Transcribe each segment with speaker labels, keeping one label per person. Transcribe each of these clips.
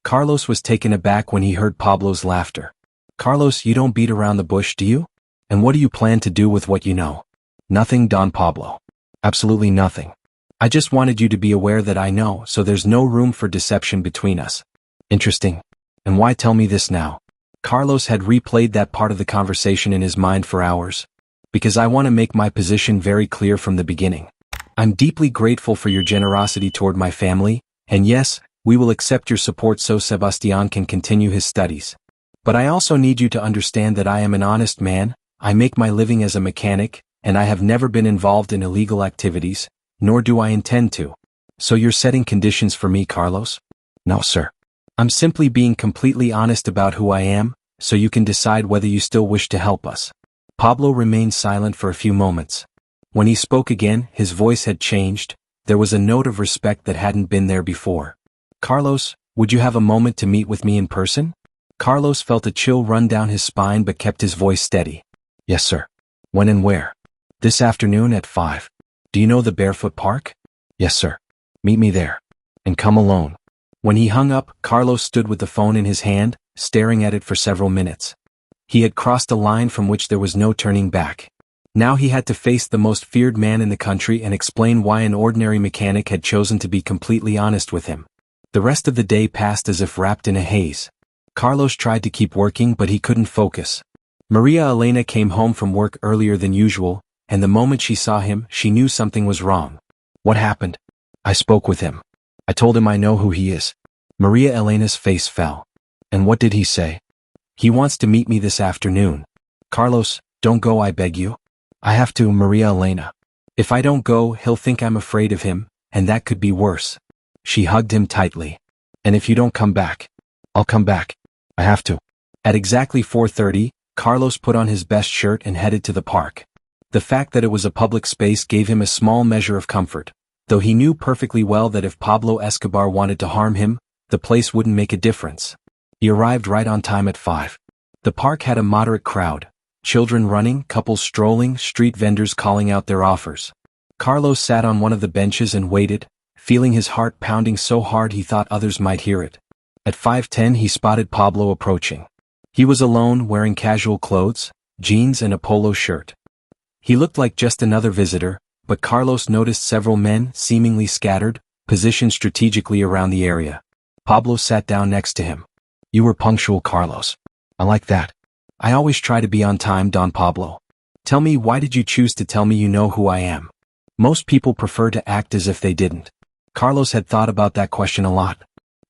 Speaker 1: Carlos was taken aback when he heard Pablo's laughter. "Carlos, you don't beat around the bush, do you? And what do you plan to do with what you know?" "Nothing, Don Pablo. Absolutely nothing. I just wanted you to be aware that I know, so there's no room for deception between us." "Interesting. And why tell me this now?" Carlos had replayed that part of the conversation in his mind for hours. "Because I want to make my position very clear from the beginning. I'm deeply grateful for your generosity toward my family, and yes, we will accept your support so Sebastián can continue his studies. But I also need you to understand that I am an honest man, I make my living as a mechanic, and I have never been involved in illegal activities, nor do I intend to. So you're setting conditions for me, Carlos?" "No, sir. I'm simply being completely honest about who I am, so you can decide whether you still wish to help us." Pablo remained silent for a few moments. When he spoke again, his voice had changed. There was a note of respect that hadn't been there before. "Carlos, would you have a moment to meet with me in person?" Carlos felt a chill run down his spine but kept his voice steady. "Yes, sir." "When and where?" "This afternoon at 5. Do you know the Barefoot Park?" "Yes, sir." "Meet me there. And come alone." When he hung up, Carlos stood with the phone in his hand, staring at it for several minutes. He had crossed a line from which there was no turning back. Now he had to face the most feared man in the country and explain why an ordinary mechanic had chosen to be completely honest with him. The rest of the day passed as if wrapped in a haze. Carlos tried to keep working but he couldn't focus. Maria Elena came home from work earlier than usual, and the moment she saw him, she knew something was wrong. "What happened?" "I spoke with him. I told him I know who he is." Maria Elena's face fell. "And what did he say?" "He wants to meet me this afternoon." "Carlos, don't go, I beg you." "I have to, Maria Elena. If I don't go, he'll think I'm afraid of him, and that could be worse." She hugged him tightly. "And if you don't come back?" "I'll come back. I have to." At exactly 4:30, Carlos put on his best shirt and headed to the park. The fact that it was a public space gave him a small measure of comfort, though he knew perfectly well that if Pablo Escobar wanted to harm him, the place wouldn't make a difference. He arrived right on time at 5. The park had a moderate crowd, children running, couples strolling, street vendors calling out their offers. Carlos sat on one of the benches and waited, feeling his heart pounding so hard he thought others might hear it. At 5:10 he spotted Pablo approaching. He was alone, wearing casual clothes, jeans and a polo shirt. He looked like just another visitor, but Carlos noticed several men, seemingly scattered, positioned strategically around the area. Pablo sat down next to him. "You were punctual, Carlos. I like that." "I always try to be on time, Don Pablo." "Tell me, why did you choose to tell me you know who I am?" "Most people prefer to act as if they didn't." Carlos had thought about that question a lot.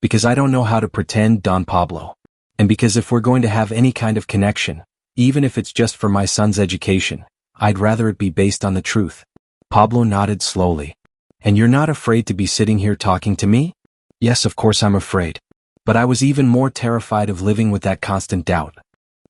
Speaker 1: "Because I don't know how to pretend, Don Pablo. And because if we're going to have any kind of connection, even if it's just for my son's education, I'd rather it be based on the truth." Pablo nodded slowly. "And you're not afraid to be sitting here talking to me?" "Yes, of course I'm afraid. But I was even more terrified of living with that constant doubt.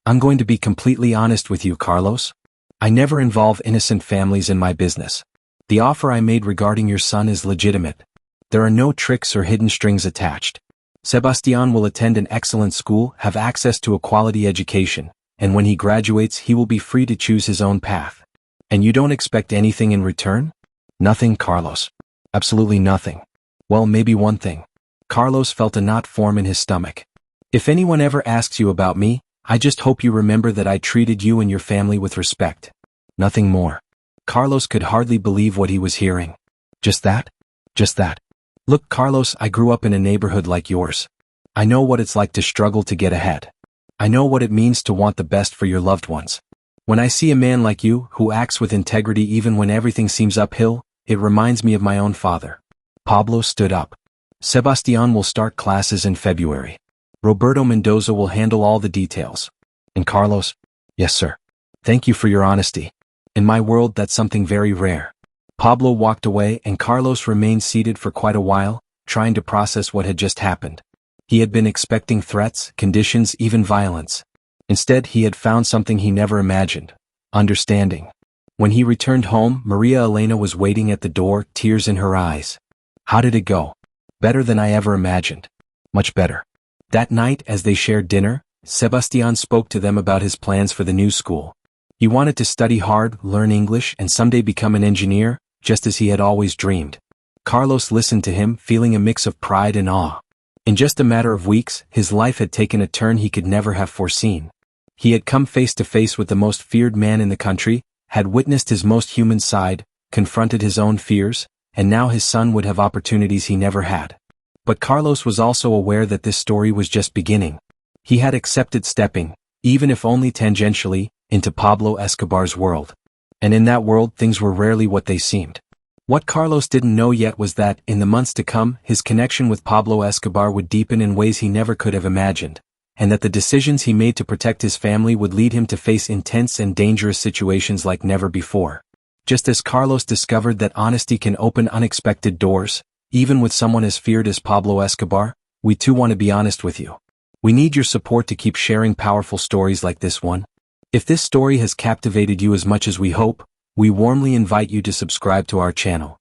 Speaker 1: I'm going to be completely honest with you, Carlos. I never involve innocent families in my business. The offer I made regarding your son is legitimate. There are no tricks or hidden strings attached. Sebastián will attend an excellent school, have access to a quality education, and when he graduates he will be free to choose his own path. And you don't expect anything in return?" "Nothing, Carlos. Absolutely nothing. Well, maybe one thing." Carlos felt a knot form in his stomach. "If anyone ever asks you about me, I just hope you remember that I treated you and your family with respect. Nothing more." Carlos could hardly believe what he was hearing. "Just that? Just that?" "Look, Carlos, I grew up in a neighborhood like yours. I know what it's like to struggle to get ahead. I know what it means to want the best for your loved ones. When I see a man like you, who acts with integrity even when everything seems uphill, it reminds me of my own father." Pablo stood up. "Sebastián will start classes in February. Roberto Mendoza will handle all the details. And Carlos?" "Yes, sir. Thank you for your honesty. In my world, that's something very rare." Pablo walked away and Carlos remained seated for quite a while, trying to process what had just happened. He had been expecting threats, conditions, even violence. Instead, he had found something he never imagined: understanding. When he returned home, Maria Elena was waiting at the door, tears in her eyes. "How did it go?" "Better than I ever imagined. Much better." That night, as they shared dinner, Sebastián spoke to them about his plans for the new school. He wanted to study hard, learn English, and someday become an engineer, just as he had always dreamed. Carlos listened to him, feeling a mix of pride and awe. In just a matter of weeks, his life had taken a turn he could never have foreseen. He had come face to face with the most feared man in the country, had witnessed his most human side, confronted his own fears, and now his son would have opportunities he never had. But Carlos was also aware that this story was just beginning. He had accepted stepping, even if only tangentially, into Pablo Escobar's world. And in that world things were rarely what they seemed. What Carlos didn't know yet was that, in the months to come, his connection with Pablo Escobar would deepen in ways he never could have imagined, and that the decisions he made to protect his family would lead him to face intense and dangerous situations like never before. Just as Carlos discovered that honesty can open unexpected doors, even with someone as feared as Pablo Escobar, we too want to be honest with you. We need your support to keep sharing powerful stories like this one. If this story has captivated you as much as we hope, we warmly invite you to subscribe to our channel.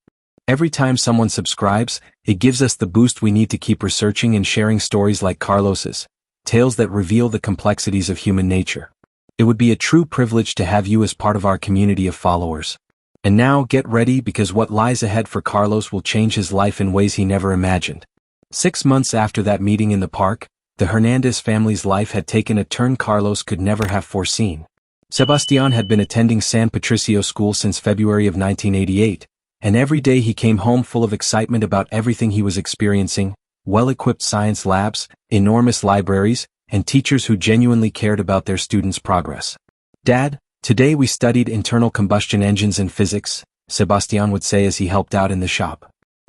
Speaker 1: Every time someone subscribes, it gives us the boost we need to keep researching and sharing stories like Carlos's, tales that reveal the complexities of human nature. It would be a true privilege to have you as part of our community of followers. And now get ready, because what lies ahead for Carlos will change his life in ways he never imagined. 6 months after that meeting in the park, the Hernandez family's life had taken a turn Carlos could never have foreseen. Sebastián had been attending San Patricio School since February of 1988, and every day he came home full of excitement about everything he was experiencing: well-equipped science labs, enormous libraries, and teachers who genuinely cared about their students' progress. "Dad, today we studied internal combustion engines and physics," Sebastián would say as he helped out in the shop.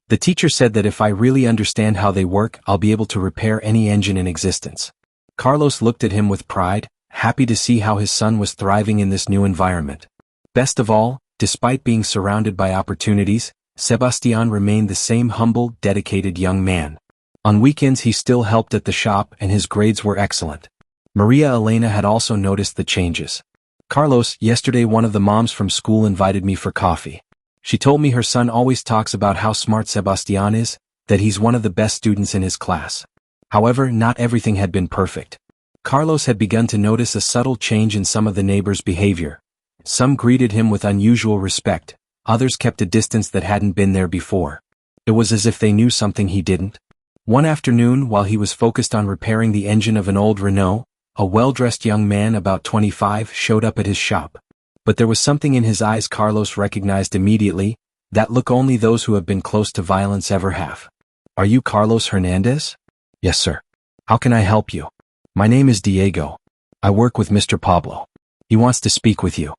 Speaker 1: "The teacher said that if I really understand how they work, I'll be able to repair any engine in existence." Carlos looked at him with pride, happy to see how his son was thriving in this new environment. Best of all, despite being surrounded by opportunities, Sebastián remained the same humble, dedicated young man. On weekends he still helped at the shop, and his grades were excellent. Maria Elena had also noticed the changes. "Carlos, yesterday one of the moms from school invited me for coffee. She told me her son always talks about how smart Sebastián is, that he's one of the best students in his class." However, not everything had been perfect. Carlos had begun to notice a subtle change in some of the neighbors' behavior. Some greeted him with unusual respect, others kept a distance that hadn't been there before. It was as if they knew something he didn't. One afternoon, while he was focused on repairing the engine of an old Renault, a well-dressed young man about 25 showed up at his shop. But there was something in his eyes Carlos recognized immediately, that look only those who have been close to violence ever have. "Are you Carlos Hernandez?" "Yes, sir. How can I help you?" "My name is Diego. I work with Mr. Pablo. He wants to speak with you."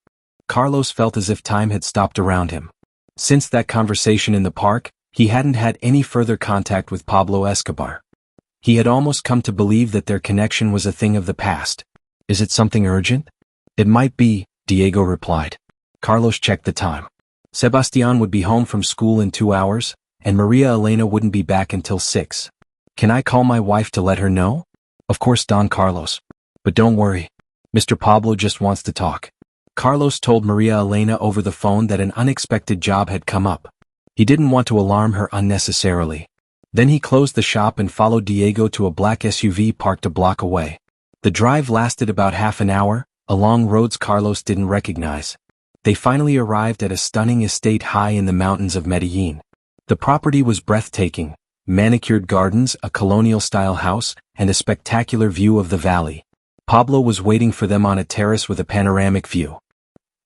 Speaker 1: Carlos felt as if time had stopped around him. Since that conversation in the park, he hadn't had any further contact with Pablo Escobar. He had almost come to believe that their connection was a thing of the past. "Is it something urgent?" "It might be," Diego replied. Carlos checked the time. Sebastián would be home from school in 2 hours, and Maria Elena wouldn't be back until 6. "Can I call my wife to let her know?" "Of course, Don Carlos. But don't worry. Mr. Pablo just wants to talk." Carlos told Maria Elena over the phone that an unexpected job had come up. He didn't want to alarm her unnecessarily. Then he closed the shop and followed Diego to a black SUV parked a block away. The drive lasted about half an hour, along roads Carlos didn't recognize. They finally arrived at a stunning estate high in the mountains of Medellín. The property was breathtaking: manicured gardens, a colonial-style house, and a spectacular view of the valley. Pablo was waiting for them on a terrace with a panoramic view.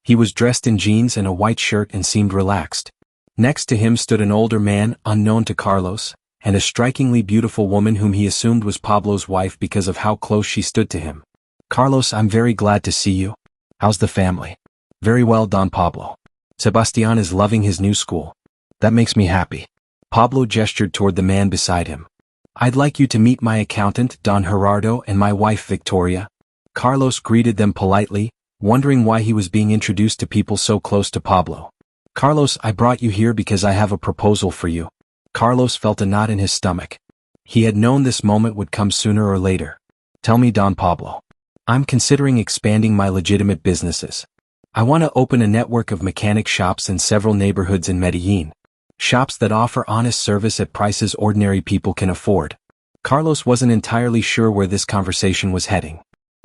Speaker 1: He was dressed in jeans and a white shirt and seemed relaxed. Next to him stood an older man, unknown to Carlos, and a strikingly beautiful woman whom he assumed was Pablo's wife because of how close she stood to him. "Carlos, I'm very glad to see you. How's the family?" "Very well, Don Pablo. Sebastián is loving his new school." "That makes me happy." Pablo gestured toward the man beside him. "I'd like you to meet my accountant, Don Gerardo, and my wife, Victoria." Carlos greeted them politely, wondering why he was being introduced to people so close to Pablo. "Carlos, I brought you here because I have a proposal for you." Carlos felt a knot in his stomach. He had known this moment would come sooner or later. "Tell me, Don Pablo." "I'm considering expanding my legitimate businesses. I want to open a network of mechanic shops in several neighborhoods in Medellín. Shops that offer honest service at prices ordinary people can afford." Carlos wasn't entirely sure where this conversation was heading.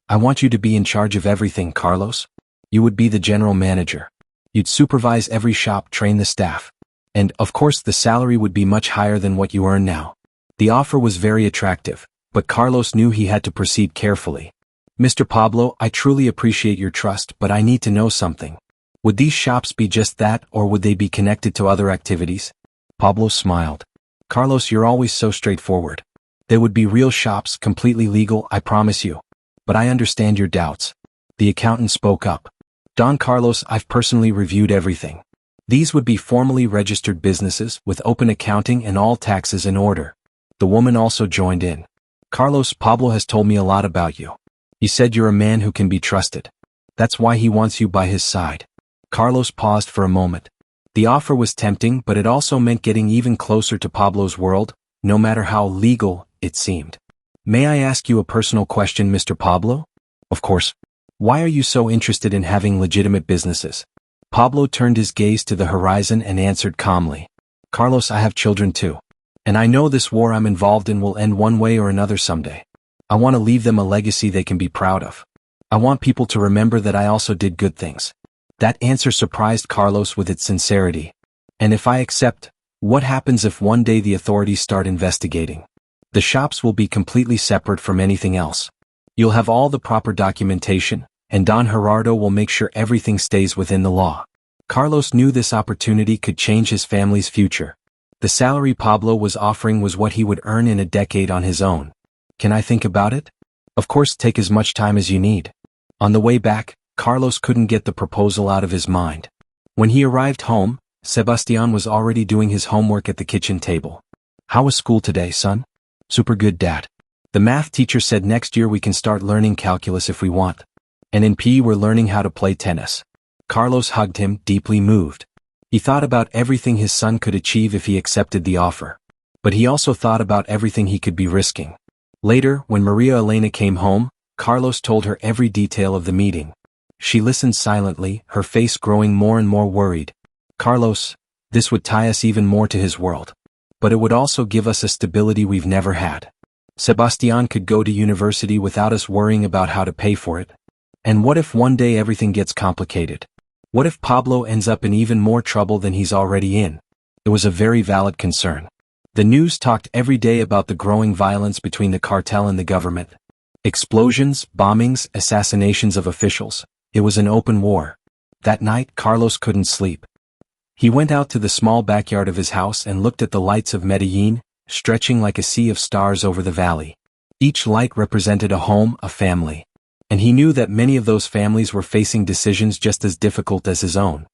Speaker 1: "I want you to be in charge of everything, Carlos. You would be the general manager. You'd supervise every shop, train the staff. And, of course, the salary would be much higher than what you earn now." The offer was very attractive, but Carlos knew he had to proceed carefully. Mr. Pablo, I truly appreciate your trust, but I need to know something. Would these shops be just that, or would they be connected to other activities? Pablo smiled. Carlos, you're always so straightforward. They would be real shops, completely legal, I promise you. But I understand your doubts. The accountant spoke up. Don Carlos, I've personally reviewed everything. These would be formally registered businesses with open accounting and all taxes in order. The woman also joined in. Carlos, Pablo has told me a lot about you. He said you're a man who can be trusted. That's why he wants you by his side. Carlos paused for a moment. The offer was tempting, but it also meant getting even closer to Pablo's world, no matter how legal it seemed. May I ask you a personal question, Mr. Pablo? Of course. Why are you so interested in having legitimate businesses? Pablo turned his gaze to the horizon and answered calmly. Carlos, I have children too. And I know this war I'm involved in will end one way or another someday. I want to leave them a legacy they can be proud of. I want people to remember that I also did good things. That answer surprised Carlos with its sincerity. And if I accept, what happens if one day the authorities start investigating? The shops will be completely separate from anything else. You'll have all the proper documentation, and Don Gerardo will make sure everything stays within the law. Carlos knew this opportunity could change his family's future. The salary Pablo was offering was what he would earn in a decade on his own. Can I think about it? Of course, take as much time as you need. On the way back, Carlos couldn't get the proposal out of his mind. When he arrived home, Sebastian was already doing his homework at the kitchen table. How was school today, son? Super good, Dad. The math teacher said next year we can start learning calculus if we want. And in PE we're learning how to play tennis. Carlos hugged him, deeply moved. He thought about everything his son could achieve if he accepted the offer. But he also thought about everything he could be risking. Later, when Maria Elena came home, Carlos told her every detail of the meeting. She listened silently, her face growing more and more worried. Carlos, this would tie us even more to his world. But it would also give us a stability we've never had. Sebastian could go to university without us worrying about how to pay for it. And what if one day everything gets complicated? What if Pablo ends up in even more trouble than he's already in? It was a very valid concern. The news talked every day about the growing violence between the cartel and the government. Explosions, bombings, assassinations of officials. It was an open war. That night, Carlos couldn't sleep. He went out to the small backyard of his house and looked at the lights of Medellin, stretching like a sea of stars over the valley. Each light represented a home, a family. And he knew that many of those families were facing decisions just as difficult as his own.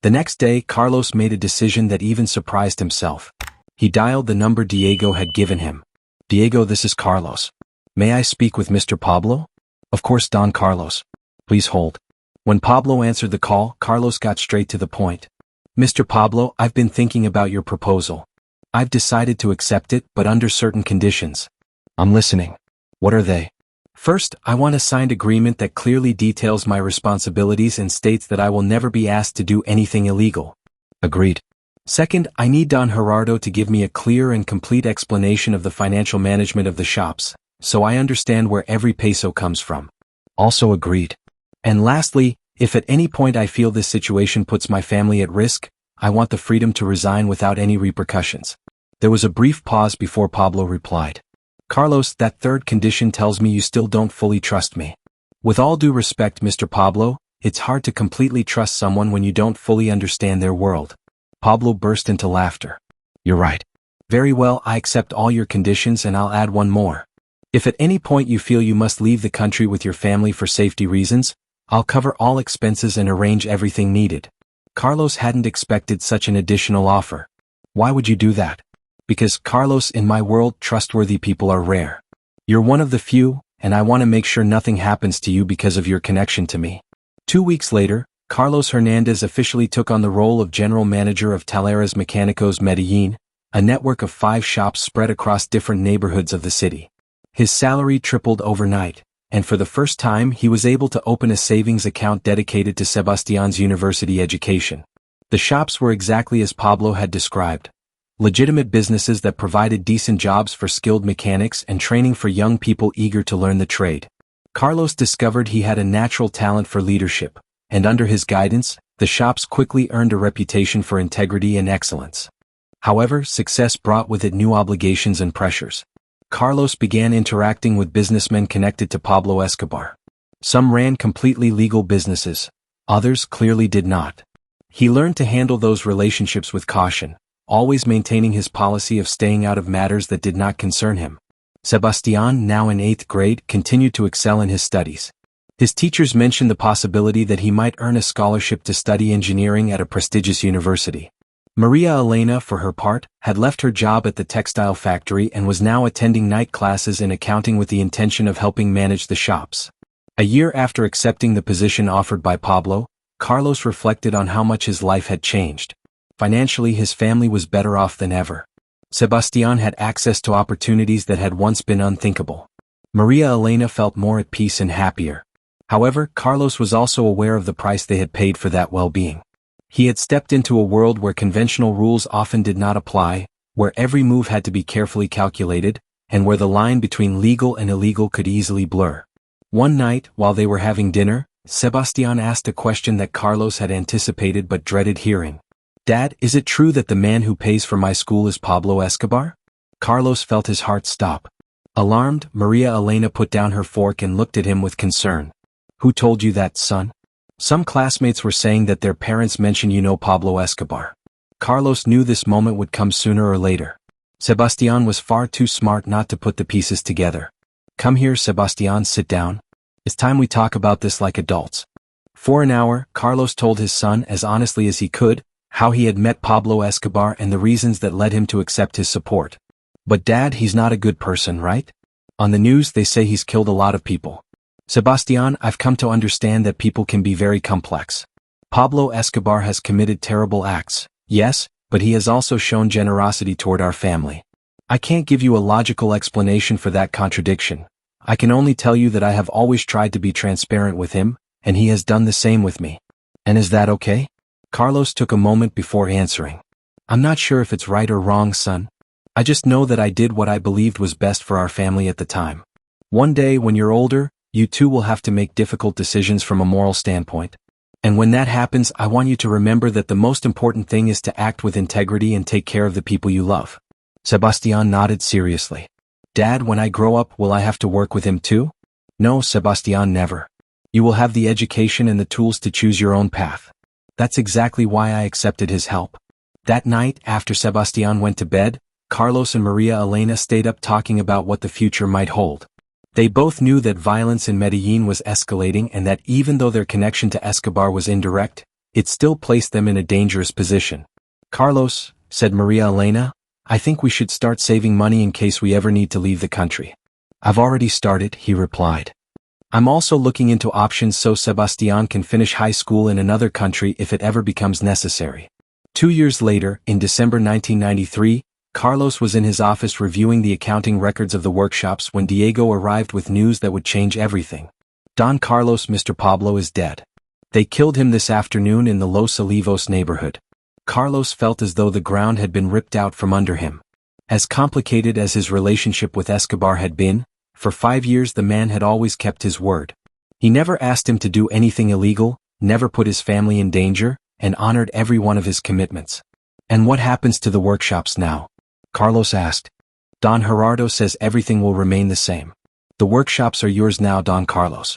Speaker 1: The next day, Carlos made a decision that even surprised himself. He dialed the number Diego had given him. Diego, this is Carlos. May I speak with Mr. Pablo? Of course, Don Carlos. Please hold. When Pablo answered the call, Carlos got straight to the point. Mr. Pablo, I've been thinking about your proposal. I've decided to accept it, but under certain conditions. I'm listening. What are they? First, I want a signed agreement that clearly details my responsibilities and states that I will never be asked to do anything illegal. Agreed. Second, I need Don Gerardo to give me a clear and complete explanation of the financial management of the shops, so I understand where every peso comes from. Also agreed. And lastly, if at any point I feel this situation puts my family at risk, I want the freedom to resign without any repercussions. There was a brief pause before Pablo replied. Carlos, that third condition tells me you still don't fully trust me. With all due respect, Mr. Pablo, it's hard to completely trust someone when you don't fully understand their world. Pablo burst into laughter. You're right. Very well, I accept all your conditions and I'll add one more. If at any point you feel you must leave the country with your family for safety reasons, I'll cover all expenses and arrange everything needed. Carlos hadn't expected such an additional offer. Why would you do that? Because, Carlos, in my world, trustworthy people are rare. You're one of the few, and I want to make sure nothing happens to you because of your connection to me. 2 weeks later, Carlos Hernandez officially took on the role of general manager of Talleres Mecanicos Medellin, a network of 5 shops spread across different neighborhoods of the city. His salary tripled overnight, and for the first time he was able to open a savings account dedicated to Sebastian's university education. The shops were exactly as Pablo had described. Legitimate businesses that provided decent jobs for skilled mechanics and training for young people eager to learn the trade. Carlos discovered he had a natural talent for leadership, and under his guidance, the shops quickly earned a reputation for integrity and excellence. However, success brought with it new obligations and pressures. Carlos began interacting with businessmen connected to Pablo Escobar. Some ran completely legal businesses, others clearly did not. He learned to handle those relationships with caution, always maintaining his policy of staying out of matters that did not concern him. Sebastián, now in 8th grade, continued to excel in his studies. His teachers mentioned the possibility that he might earn a scholarship to study engineering at a prestigious university. Maria Elena, for her part, had left her job at the textile factory and was now attending night classes in accounting with the intention of helping manage the shops. A year after accepting the position offered by Pablo, Carlos reflected on how much his life had changed. Financially, his family was better off than ever. Sebastián had access to opportunities that had once been unthinkable. Maria Elena felt more at peace and happier. However, Carlos was also aware of the price they had paid for that well-being. He had stepped into a world where conventional rules often did not apply, where every move had to be carefully calculated, and where the line between legal and illegal could easily blur. One night, while they were having dinner, Sebastián asked a question that Carlos had anticipated but dreaded hearing. "Dad, is it true that the man who pays for my school is Pablo Escobar?" Carlos felt his heart stop. Alarmed, Maria Elena put down her fork and looked at him with concern. "Who told you that, son?" "Some classmates were saying that their parents mentioned you know Pablo Escobar." Carlos knew this moment would come sooner or later. Sebastián was far too smart not to put the pieces together. "Come here, Sebastián, sit down. It's time we talk about this like adults." For an hour, Carlos told his son as honestly as he could, how he had met Pablo Escobar and the reasons that led him to accept his support. "But Dad, he's not a good person, right? On the news they say he's killed a lot of people." "Sebastián, I've come to understand that people can be very complex. Pablo Escobar has committed terrible acts, yes, but he has also shown generosity toward our family. I can't give you a logical explanation for that contradiction. I can only tell you that I have always tried to be transparent with him, and he has done the same with me. And is that okay?" Carlos took a moment before answering. "I'm not sure if it's right or wrong, son. I just know that I did what I believed was best for our family at the time. One day, when you're older, you too will have to make difficult decisions from a moral standpoint. And when that happens, I want you to remember that the most important thing is to act with integrity and take care of the people you love." Sebastián nodded seriously. "Dad, when I grow up, will I have to work with him too?" "No, Sebastián, never. You will have the education and the tools to choose your own path. That's exactly why I accepted his help." That night, after Sebastián went to bed, Carlos and Maria Elena stayed up talking about what the future might hold. They both knew that violence in Medellín was escalating and that even though their connection to Escobar was indirect, it still placed them in a dangerous position. "Carlos," said Maria Elena, "I think we should start saving money in case we ever need to leave the country." "I've already started," he replied. "I'm also looking into options so Sebastián can finish high school in another country if it ever becomes necessary." 2 years later, in December 1993, Carlos was in his office reviewing the accounting records of the workshops when Diego arrived with news that would change everything. "Don Carlos, Mr. Pablo is dead. They killed him this afternoon in the Los Olivos neighborhood." Carlos felt as though the ground had been ripped out from under him. As complicated as his relationship with Escobar had been, for 5 years the man had always kept his word. He never asked him to do anything illegal, never put his family in danger, and honored every one of his commitments. "And what happens to the workshops now?" Carlos asked. "Don Gerardo says everything will remain the same. The workshops are yours now, Don Carlos.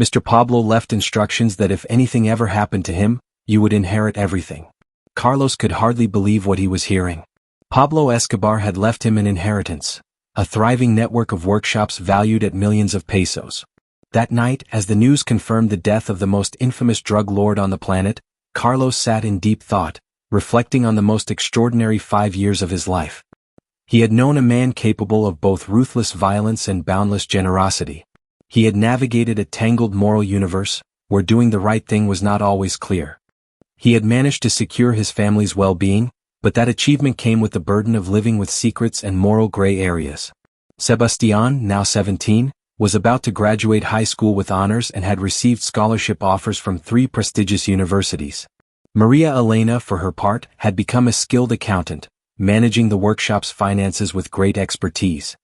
Speaker 1: Mr. Pablo left instructions that if anything ever happened to him, you would inherit everything." Carlos could hardly believe what he was hearing. Pablo Escobar had left him an inheritance, a thriving network of workshops valued at millions of pesos. That night, as the news confirmed the death of the most infamous drug lord on the planet, Carlos sat in deep thought, reflecting on the most extraordinary 5 years of his life. He had known a man capable of both ruthless violence and boundless generosity. He had navigated a tangled moral universe, where doing the right thing was not always clear. He had managed to secure his family's well-being, but that achievement came with the burden of living with secrets and moral gray areas. Sebastián, now 17, was about to graduate high school with honors and had received scholarship offers from 3 prestigious universities. Maria Elena, for her part, had become a skilled accountant, managing the workshop's finances with great expertise.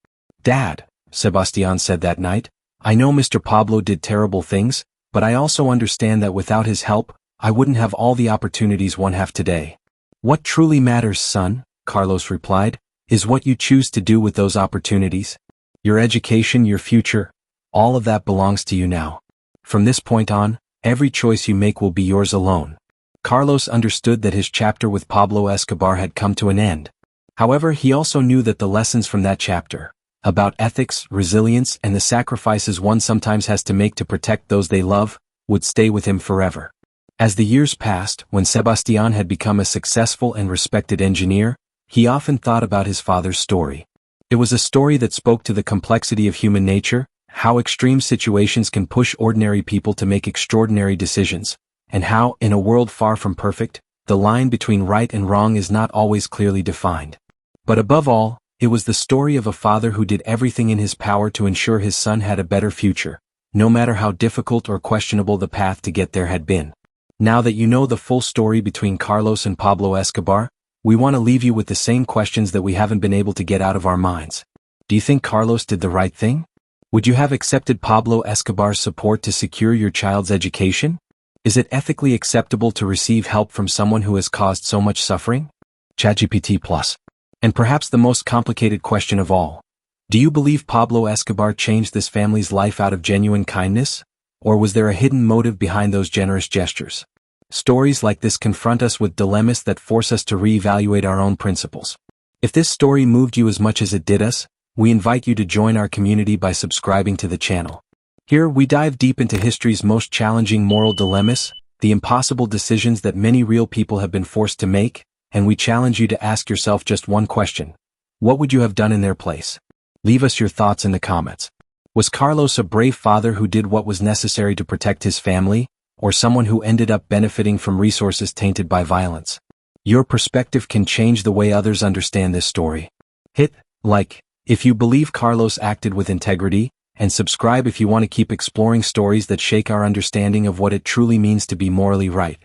Speaker 1: "Dad," Sebastián said that night, "I know Mr. Pablo did terrible things, but I also understand that without his help, I wouldn't have all the opportunities one have today." "What truly matters, son," Carlos replied, is what you choose to do with those opportunities. Your education, your future, all of that belongs to you now. From this point on, every choice you make will be yours alone. Carlos understood that his chapter with Pablo Escobar had come to an end. However, he also knew that the lessons from that chapter, about ethics, resilience, and the sacrifices one sometimes has to make to protect those they love, would stay with him forever. As the years passed, when Sebastián had become a successful and respected engineer, he often thought about his father's story. It was a story that spoke to the complexity of human nature, how extreme situations can push ordinary people to make extraordinary decisions, and how, in a world far from perfect, the line between right and wrong is not always clearly defined. But above all, it was the story of a father who did everything in his power to ensure his son had a better future, no matter how difficult or questionable the path to get there had been. Now that you know the full story between Carlos and Pablo Escobar, we want to leave you with the same questions that we haven't been able to get out of our minds. Do you think Carlos did the right thing? Would you have accepted Pablo Escobar's support to secure your child's education? Is it ethically acceptable to receive help from someone who has caused so much suffering? ChatGPT Plus. And perhaps the most complicated question of all. Do you believe Pablo Escobar changed this family's life out of genuine kindness? Or was there a hidden motive behind those generous gestures? Stories like this confront us with dilemmas that force us to reevaluate our own principles. If this story moved you as much as it did us, we invite you to join our community by subscribing to the channel. Here we dive deep into history's most challenging moral dilemmas, the impossible decisions that many real people have been forced to make, and we challenge you to ask yourself just one question. What would you have done in their place? Leave us your thoughts in the comments. Was Carlos a brave father who did what was necessary to protect his family, or someone who ended up benefiting from resources tainted by violence? Your perspective can change the way others understand this story. Hit like if you believe Carlos acted with integrity, and subscribe if you want to keep exploring stories that shake our understanding of what it truly means to be morally right.